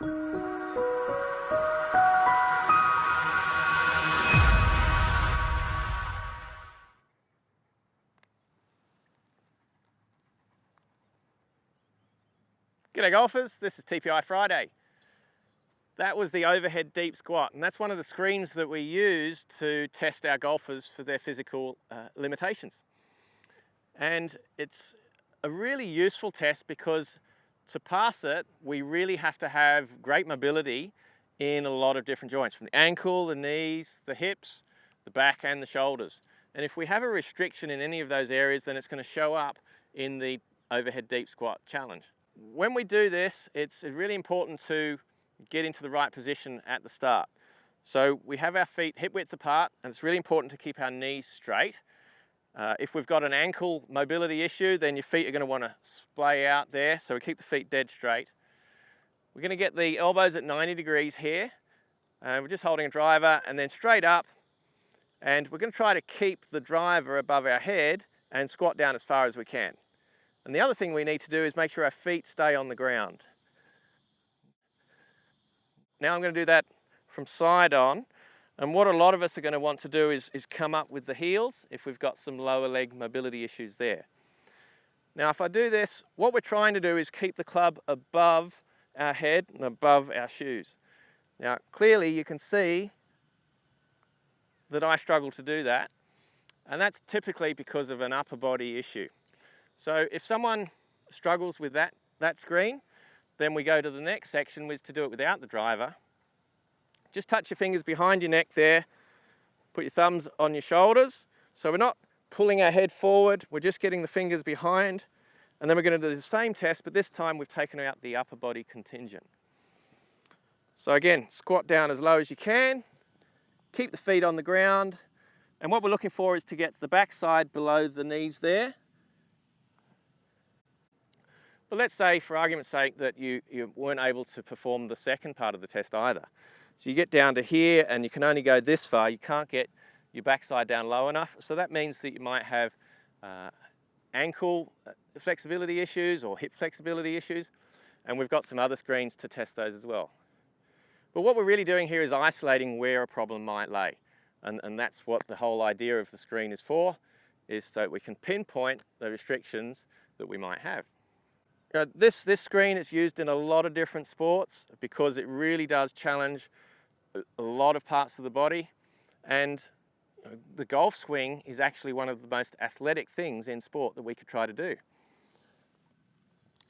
G'day golfers, this is TPI Friday. That was the overhead deep squat, and that's one of the screens that we use to test our golfers for their physical limitations. And it's a really useful test because to pass it, we really have to have great mobility in a lot of different joints, from the ankle, the knees, the hips, the back and the shoulders. And if we have a restriction in any of those areas, then it's going to show up in the overhead deep squat challenge. When we do this, it's really important to get into the right position at the start. So we have our feet hip width apart, and it's really important to keep our knees straight. If we've got an ankle mobility issue, then your feet are going to want to splay out there, so we keep the feet dead straight. We're going to get the elbows at 90 degrees here, and we're just holding a driver and then straight up, and we're going to try to keep the driver above our head and squat down as far as we can. And the other thing we need to do is make sure our feet stay on the ground. Now I'm going to do that from side on, and what a lot of us are going to want to do is come up with the heels if we've got some lower leg mobility issues there. Now if I do this, what we're trying to do is keep the club above our head and above our shoes. Now clearly you can see that I struggle to do that, and that's typically because of an upper body issue. So if someone struggles with that screen, then we go to the next section, which is to do it without the driver. Just touch your fingers behind your neck there, put your thumbs on your shoulders. So we're not pulling our head forward, we're just getting the fingers behind, and then we're going to do the same test, but this time we've taken out the upper body contingent. So again, squat down as low as you can, keep the feet on the ground, and what we're looking for is to get the backside below the knees there. But let's say, for argument's sake, that you weren't able to perform the second part of the test either. So you get down to here and you can only go this far. You can't get your backside down low enough. So that means that you might have ankle flexibility issues or hip flexibility issues. And we've got some other screens to test those as well. But what we're really doing here is isolating where a problem might lay. And that's what the whole idea of the screen is for, is so we can pinpoint the restrictions that we might have. This screen is used in a lot of different sports because it really does challenge a lot of parts of the body, and the golf swing is actually one of the most athletic things in sport that we could try to do.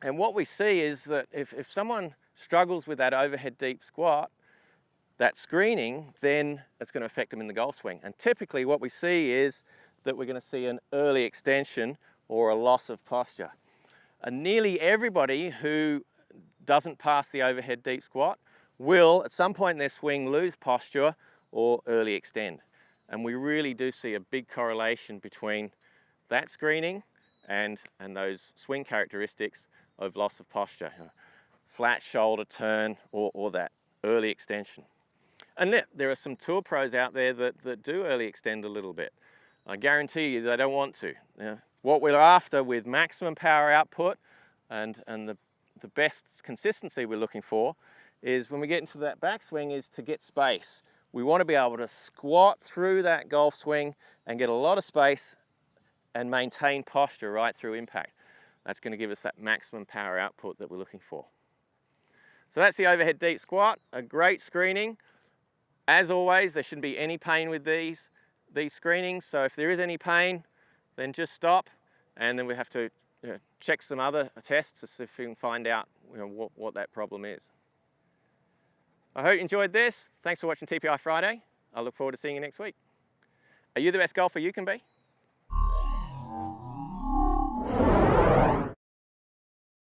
And what we see is that if someone struggles with that overhead deep squat, that screening, then it's going to affect them in the golf swing. And typically what we see is that we're going to see an early extension or a loss of posture. And nearly everybody who doesn't pass the overhead deep squat will, at some point in their swing, lose posture or early extend. And we really do see a big correlation between that screening and those swing characteristics of loss of posture. Flat shoulder turn or that early extension. And there are some tour pros out there that do early extend a little bit. I guarantee you they don't want to. What we're after with maximum power output and the best consistency we're looking for is when we get into that backswing is to get space. We want to be able to squat through that golf swing and get a lot of space and maintain posture right through impact. That's going to give us that maximum power output that we're looking for. So that's the overhead deep squat, a great screening. As always, there shouldn't be any pain with these screenings. So if there is any pain, then just stop, and then we have to check some other tests to see if we can find out what that problem is. I hope you enjoyed this. Thanks for watching TPI Friday. I look forward to seeing you next week. Are you the best golfer you can be?